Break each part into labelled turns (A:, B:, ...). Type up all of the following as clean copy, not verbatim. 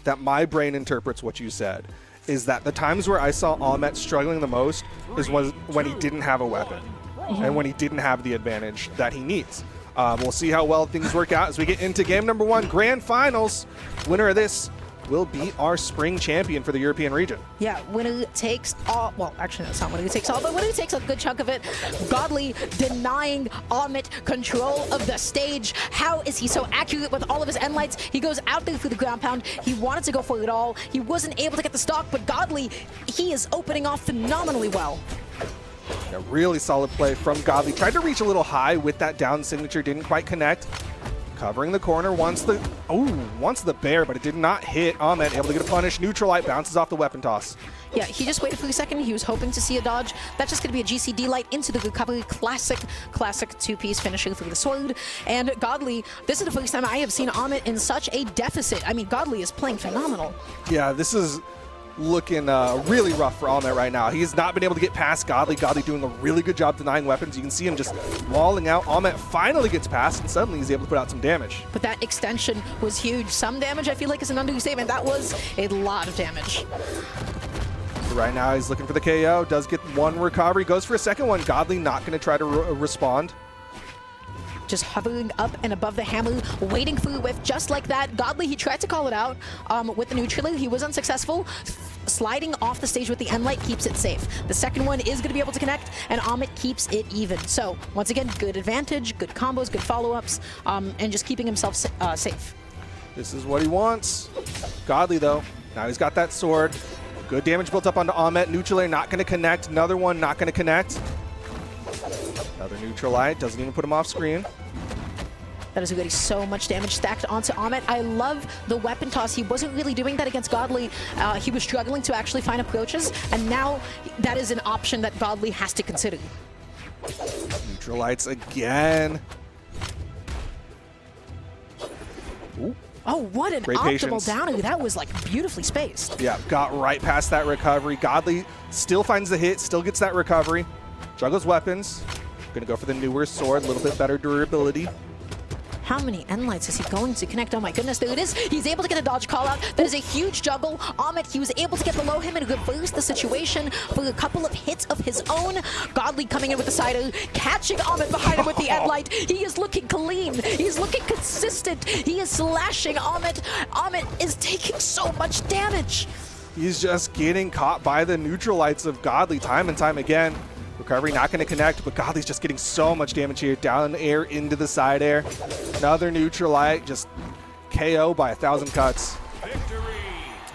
A: that my brain interprets what you said is that the times where I saw Ahmet struggling the most was when he didn't have a weapon and when he didn't have the advantage that he needs. We'll see how well things work out as we get into game number 1, Grand Finals. Winner of this will be our spring champion for the European region.
B: Yeah, winner takes all. Well, actually, that's not winner takes all, but winner takes a good chunk of it. Godly denying Ahmet control of the stage. How is he so accurate with all of his end lights? He goes out there through the ground pound. He wanted to go for it all. He wasn't able to get the stock, but Godly, he is opening off phenomenally well.
A: A really solid play from Godly. Tried to reach a little high with that down signature, didn't quite connect. Covering the corner, wants the bear, but it did not hit Ahmet. Able to get a punish. Neutral light bounces off the weapon toss.
B: Yeah, he just waited for a second. He was hoping to see a dodge. That's just going to be a GCD light into the recovery. Classic two-piece finisher through the sword. And Godly, this is the first time I have seen Ahmet in such a deficit. I mean, Godly is playing phenomenal.
A: Yeah, this is looking really rough for Ahmet right now. He has not been able to get past Godly. Godly doing a really good job denying weapons. You can see him just walling out. Ahmet finally gets past, and suddenly he's able to put out some damage.
B: But that extension was huge. Some damage, I feel like, is an understatement. That was a lot of damage.
A: Right now, he's looking for the KO. Does get one recovery. Goes for a second one. Godly not going to try to respond.
B: Just hovering up and above the hammer, waiting for the whiff, just like that. Godly, he tried to call it out with the neutral. He was unsuccessful. Sliding off the stage with the end light keeps it safe. The second one is going to be able to connect, and Ahmet keeps it even. So, once again, good advantage, good combos, good follow-ups, and just keeping himself safe.
A: This is what he wants. Godly, though, now he's got that sword. Good damage built up onto Ahmet. Neutral air not going to connect. Another one not going to connect. Another neutral light, doesn't even put him off screen.
B: That is already so much damage stacked onto Ahmet. I love the weapon toss. He wasn't really doing that against Godly. He was struggling to actually find approaches, and now that is an option that Godly has to consider.
A: Neutral lights again. Ooh.
B: Oh, what an
A: Great
B: optimal
A: patience.
B: downer. That was like beautifully spaced.
A: Yeah, got right past that recovery. Godly still finds the hit, still gets that recovery. Juggles weapons. Gonna go for the newer sword, a little bit better durability.
B: How many end lights is he going to connect? Oh my goodness, there it is. He's able to get a dodge call out. That is a huge juggle. Ahmet, he was able to get below him and reverse the situation for a couple of hits of his own. Godly coming in with the side A, catching Ahmet behind him with the end light. He is looking clean. He's looking consistent. He is slashing Ahmet. Ahmet is taking so much damage.
A: He's just getting caught by the neutral lights of Godly time and time again. Recovery not going to connect, but Godly's just getting so much damage here. Down air into the side air. Another neutral light, just KO by 1,000 cuts.
C: Victory.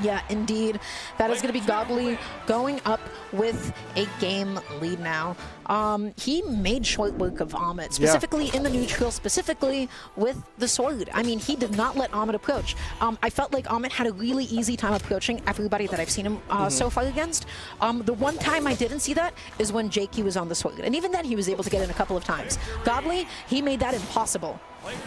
B: Yeah, indeed. That is going to be Godly going up with a game lead now. He made short work of Ahmet, specifically in the neutral, specifically with the sword. I mean, he did not let Ahmet approach. I felt like Ahmet had a really easy time approaching everybody that I've seen him so far against. The one time I didn't see that is when Jakey was on the sword. And even then, he was able to get in a couple of times. Godly, he made that impossible.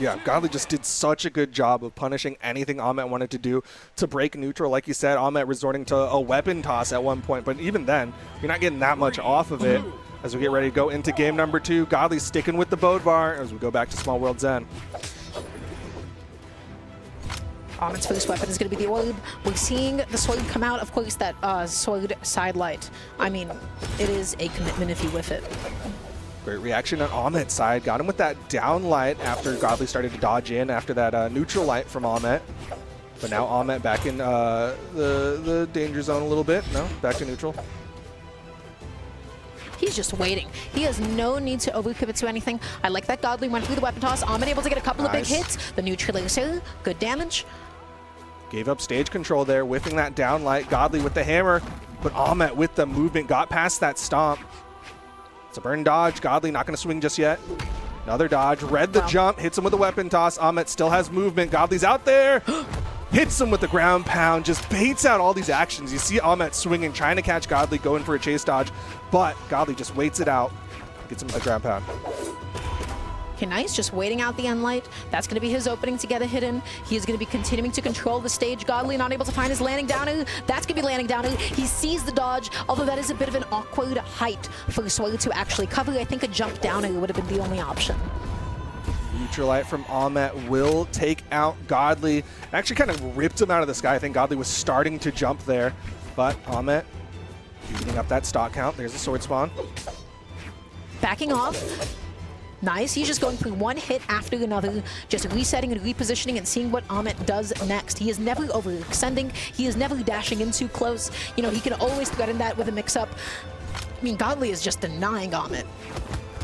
A: Yeah, Godly just did such a good job of punishing anything Ahmet wanted to do to break neutral. Like you said, Ahmet resorting to a weapon toss at one point, but even then, you're not getting that much off of it. As we get ready to go into game number 2, Godly sticking with the boat bar as we go back to Small World Zen.
B: Ahmet's first weapon is going to be the orb. We're seeing the sword come out. Of course, that sword side light. I mean, it is a commitment if you whiff it.
A: Great reaction on Ahmet's side. Got him with that down light after Godly started to dodge in after that neutral light from Ahmet. But now Ahmet back in the danger zone a little bit. No, back to neutral.
B: He's just waiting. He has no need to overcommit to anything. I like that Godly went through the weapon toss. Ahmet able to get a couple of big hits. The neutral laser, good damage.
A: Gave up stage control there, whiffing that down light. Godly with the hammer, but Ahmet with the movement got past that stomp. It's a burn dodge. Godly not going to swing just yet. Another dodge. Read the jump. Hits him with a weapon toss. Ahmet still has movement. Godly's out there. Hits him with the ground pound. Just baits out all these actions. You see Ahmet swinging, trying to catch Godly, going for a chase dodge. But Godly just waits it out. Gets him with the ground pound.
B: Okay, nice, just waiting out the end light. That's going to be his opening to get a hit in. He is going to be continuing to control the stage. Godly not able to find his landing downer. That's going to be landing downer. He sees the dodge, although that is a bit of an awkward height for Sword to actually cover. I think a jump downer would have been the only option.
A: Neutralite from Ahmet will take out Godly. Actually kind of ripped him out of the sky. I think Godly was starting to jump there, but Ahmet beating up that stock count. There's a sword spawn.
B: Backing off. Nice. He's just going through one hit after another, just resetting and repositioning and seeing what Ahmet does next. He is never overextending. He is never dashing in too close. You know, he can always threaten that with a mix-up. I mean, Godly is just denying Ahmet.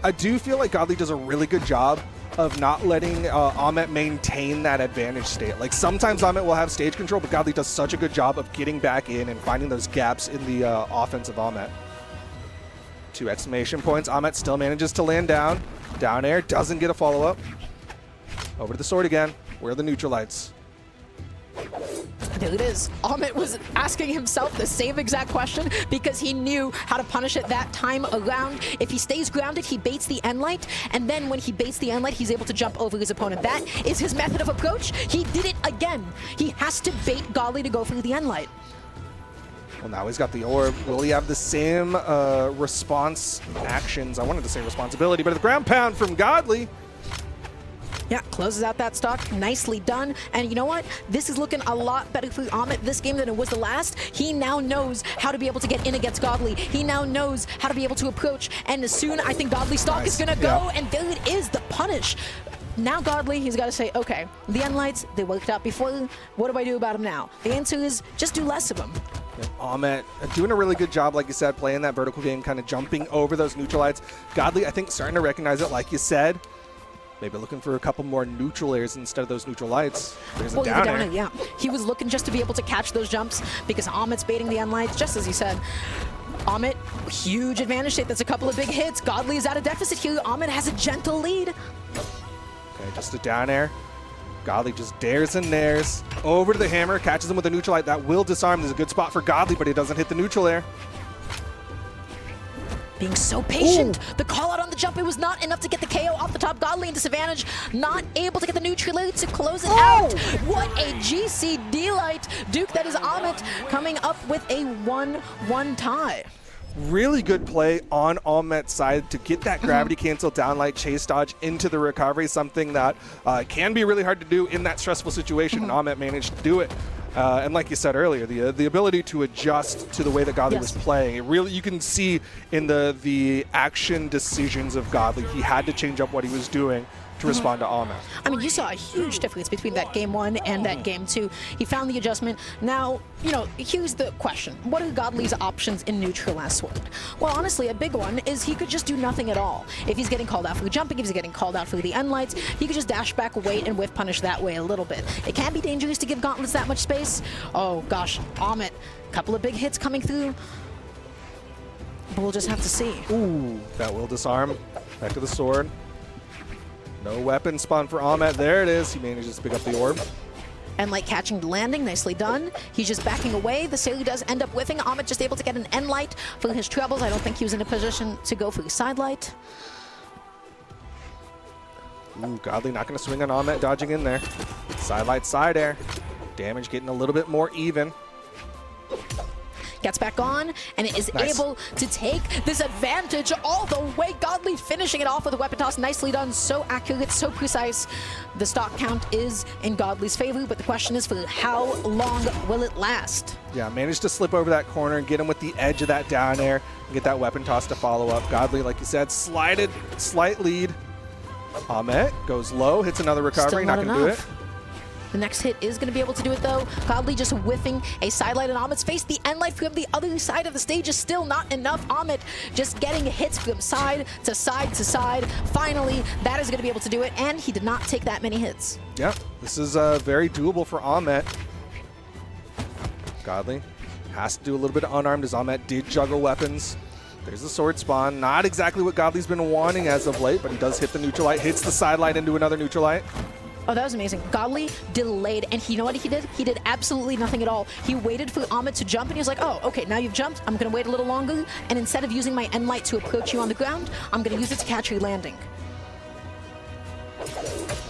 A: I do feel like Godly does a really good job of not letting Ahmet maintain that advantage state. Like, sometimes Ahmet will have stage control, but Godly does such a good job of getting back in and finding those gaps in the offense of Ahmet. 2 exclamation points. Ahmet still manages to land down. Down air, doesn't get a follow-up. Over to the sword again. Where are the Neutralites?
B: There it is. Ahmet was asking himself the same exact question because he knew how to punish it that time around. If he stays grounded, he baits the end light, and then when he baits the end light, he's able to jump over his opponent. That is his method of approach. He did it again. He has to bait Godly to go for the end light.
A: Well, now he's got the orb. Will he have the same response actions? I wanted to say responsibility, but the ground pound from Godly.
B: Yeah, closes out that stock. Nicely done. And you know what? This is looking a lot better for Ahmet this game than it was the last. He now knows how to be able to get in against Godly. He now knows how to be able to approach. And soon, I think Godly's stock is going to go. And there it is, the punish. Now Godly, he's got to say, okay, the end lights, they worked out before. What do I do about them now? The answer is just do less of them.
A: Ahmet doing a really good job, like you said, playing that vertical game, kind of jumping over those Neutralites. Godly, I think, starting to recognize it, like you said. Maybe looking for a couple more neutral airs instead of those Neutralites. There's a down air.
B: Yeah, he was looking just to be able to catch those jumps because Ahmet's baiting the end lights, just as he said. Ahmet, huge advantage state. That's a couple of big hits. Godly is at a deficit here. Ahmet has a gentle lead.
A: Okay, just a down air. Godly just dares and nares. Over to the hammer, catches him with a Neutralite. That will disarm. There's a good spot for Godly, but he doesn't hit the neutral air.
B: Being so patient. Ooh. The call out on the jump, it was not enough to get the KO off the top. Godly in disadvantage, not able to get the neutral to close it out. What a GCD light. Duke, that is Ahmet coming up with a 1-1 tie.
A: Really good play on Ahmet's side to get that gravity cancel down light chase dodge into the recovery, something that can be really hard to do in that stressful situation. And Ahmet managed to do it. And like you said earlier, the ability to adjust to the way that Godly was playing, it really, you can see in the action decisions of Godly, he had to change up what he was doing to respond to Ahmet.
B: I mean, you saw a huge difference between that game 1 and that game 2. He found the adjustment. Now, you know, here's the question. What are Godly's options in neutral last sword? Well, honestly, a big one is he could just do nothing at all. If he's getting called out for the jumping, if he's getting called out for the end lights, he could just dash back, wait, and whiff punish that way a little bit. It can be dangerous to give gauntlets that much space. Oh, gosh, Ahmet, couple of big hits coming through. But we'll just have to see.
A: Ooh, that will disarm. Back to the sword. No weapon spawn for Ahmet. There it is. He manages to pick up the orb.
B: And like catching the landing, nicely done. He's just backing away. The Sailor does end up whiffing. Ahmet just able to get an end light for his troubles. I don't think he was in a position to go for the side light.
A: Ooh, Godly not going to swing on Ahmet, dodging in there. Side light, side air. Damage getting a little bit more even.
B: Gets back on, and it is able to take this advantage all the way. Godly finishing it off with a weapon toss. Nicely done. So accurate, so precise. The stock count is in Godly's favor, but the question is for how long will it last?
A: Yeah, managed to slip over that corner and get him with the edge of that down air and get that weapon toss to follow up. Godly, like you said, slight lead. Ahmet goes low, hits another recovery, not going to do it.
B: The next hit is going to be able to do it, though. Godly just whiffing a sidelight in Ahmet's face. The end light from the other side of the stage is still not enough. Ahmet just getting hits from side to side to side. Finally, that is going to be able to do it, and he did not take that many hits.
A: Yeah, this is very doable for Ahmet. Godly has to do a little bit of unarmed as Ahmet did juggle weapons. There's the sword spawn. Not exactly what Godly's been wanting as of late, but he does hit the neutral light, hits the side light into another neutral light.
B: Oh, that was amazing. Godly delayed, and you know what he did? He did absolutely nothing at all. He waited for Ahmet to jump, and he was like, oh, okay, now you've jumped. I'm going to wait a little longer, and instead of using my end light to approach you on the ground, I'm going to use it to catch your landing.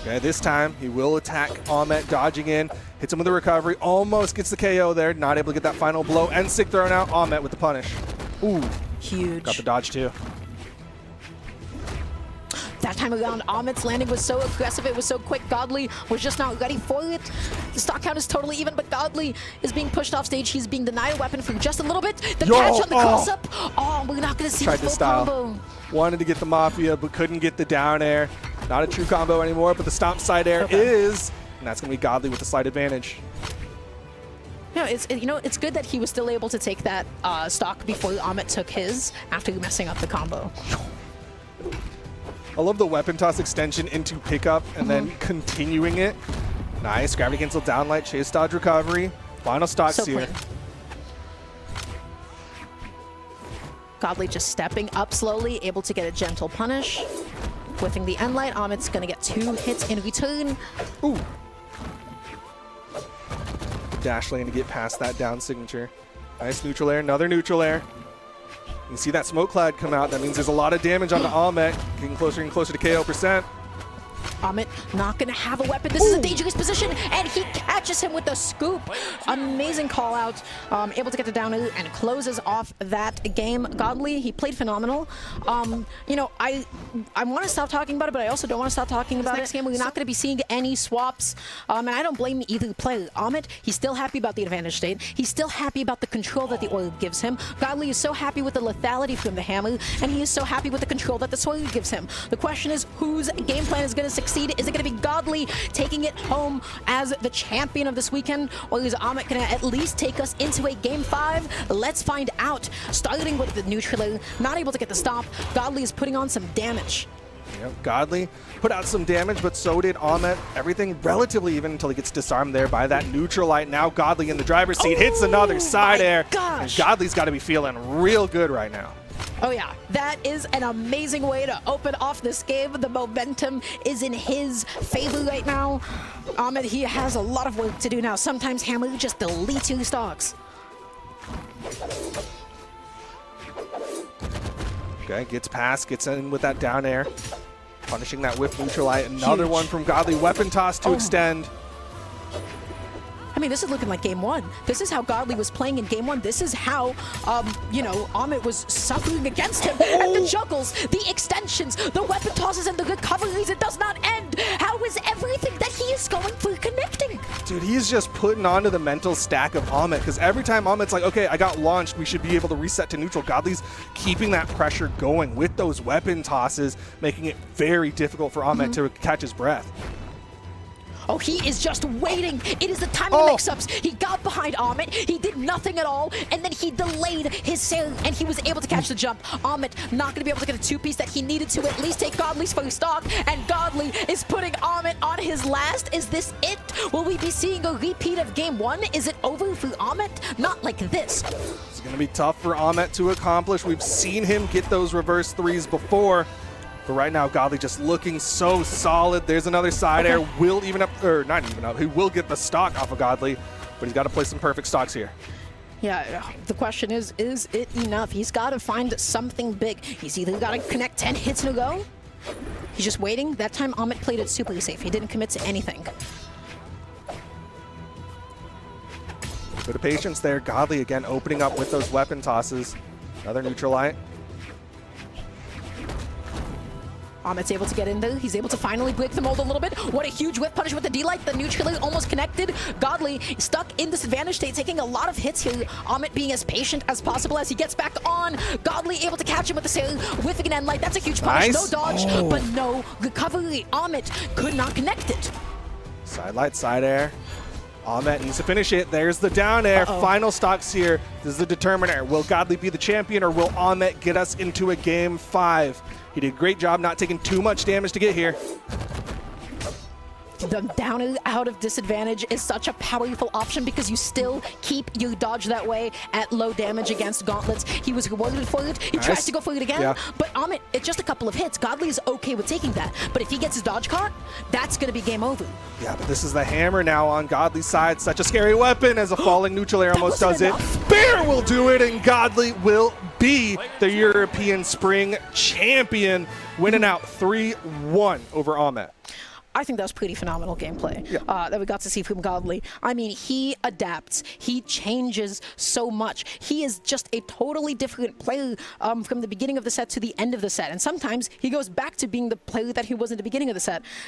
A: Okay, this time he will attack Ahmet, dodging in, hits him with a recovery, almost gets the KO there, not able to get that final blow, and stick thrown out. Ahmet with the punish. Ooh.
B: Huge.
A: Got the dodge too.
B: That time around, Ahmet's landing was so aggressive, it was so quick. Godly was just not ready for it. The stock count is totally even, but Godly is being pushed off stage. He's being denied a weapon for just a little bit. The catch on the cross-up. Oh, we're not going to see the full combo.
A: Wanted to get the Mafia, but couldn't get the down air. Not a true combo anymore, but the stomp side air is, and that's going to be Godly with the slight advantage.
B: No, it's good that he was still able to take that stock before Ahmet took his after messing up the combo.
A: I love the weapon toss extension into pickup and then continuing it. Nice. Gravity cancel downlight, chase dodge recovery. Final stocks here.
B: Godly just stepping up slowly, able to get a gentle punish. Whiffing the end light, Ahmet's going to get 2 hits in return.
A: Ooh. Dash lane to get past that down signature. Nice neutral air, another neutral air. You can see that smoke cloud come out. That means there's a lot of damage on the Ahmet, getting closer and closer to KO %.
B: Ahmet not going to have a weapon. This is a dangerous position, and he catches him with the scoop. Amazing call out. Able to get the down and closes off that game. Godly, he played phenomenal. You know, I want to stop talking about it, but I also don't want to stop talking about it. Next game, we're not going to be seeing any swaps, and I don't blame either player. Ahmet, he's still happy about the advantage state. He's still happy about the control that the oil gives him. Godly is so happy with the lethality from the hammer, and he is so happy with the control that the sword gives him. The question is, whose game plan is going to succeed? Is it going to be Godly taking it home as the champion of this weekend, or is Ahmet going to at least take us into a game 5? Let's find out. Starting with the neutral, not able to get the stop. Godly is putting on some damage.
A: Yep, Godly put out some damage, but so did Ahmet. Everything relatively even until he gets disarmed there by that neutral light. Now Godly in the driver's seat hits another side air. And Godly's got to be feeling real good right now.
B: Oh yeah, that is an amazing way to open off this game. The momentum is in his favor right now. Ahmet, he has a lot of work to do now. Sometimes Hammer just deletes your stocks.
A: Okay, gets past, gets in with that down air. Punishing that whiff neutral light. Another one from Godly. Weapon toss to extend.
B: I mean, this is looking like game 1. This is how Godly was playing in game 1. This is how, you know, Ahmet was suffering against him. And the juggles, the extensions, the weapon tosses, and the recoveries, it does not end. How is everything that he is going for connecting?
A: Dude, he's just putting onto the mental stack of Ahmet, because every time Ahmet's like, okay, I got launched, we should be able to reset to neutral. Godly's keeping that pressure going with those weapon tosses, making it very difficult for Ahmet to catch his breath.
B: Oh, he is just waiting. It is the time of the mix-ups. He got behind Ahmet. He did nothing at all, and then he delayed his sail, and he was able to catch the jump. Ahmet not going to be able to get a 2-piece that he needed to at least take Godly's first stock, and Godly is putting Ahmet on his last. Is this it? Will we be seeing a repeat of game 1? Is it over for Ahmet? Not like this.
A: It's going to be tough for Ahmet to accomplish. We've seen him get those reverse 3s before. But right now, Godly just looking so solid. There's another side air. Will even up, or not even up. He will get the stock off of Godly, but he's got to play some perfect stocks here.
B: Yeah, the question is it enough? He's got to find something big. He's either got to connect 10 hits in a row. He's just waiting. That time, Ahmet played it super safe. He didn't commit to anything.
A: Bit of patience there. Godly again opening up with those weapon tosses. Another neutral light.
B: Ahmet's able to get in there. He's able to finally break the mold a little bit. What a huge whiff punish with the D-Light. The neutral almost connected. Godly stuck in this advantage state, taking a lot of hits here. Ahmet being as patient as possible as he gets back on. Godly able to catch him with the sail, whiffing an end light. That's a huge punish. No dodge, but no recovery. Ahmet could not connect it.
A: Side light, side air. Ahmet needs to finish it. There's the down air. Final stocks here. This is the determiner. Will Godly be the champion, or will Ahmet get us into a game 5? He did a great job not taking too much damage to get here.
B: The down and out of disadvantage is such a powerful option because you still keep your dodge that way at low damage against gauntlets. He was rewarded for it. He tries to go for it again, but Ahmet, it's just a couple of hits. Godly is okay with taking that, but if he gets his dodge caught, that's going to be game over.
A: Yeah, but this is the hammer now on Godly's side. Such a scary weapon as a falling neutral air almost does it. Bear will do it, and Godly will be the European Spring Champion, winning out 3-1 over Ahmet.
B: I think that was pretty phenomenal gameplay that we got to see from Godly. I mean, he adapts. He changes so much. He is just a totally different player from the beginning of the set to the end of the set. And sometimes he goes back to being the player that he was in the beginning of the set.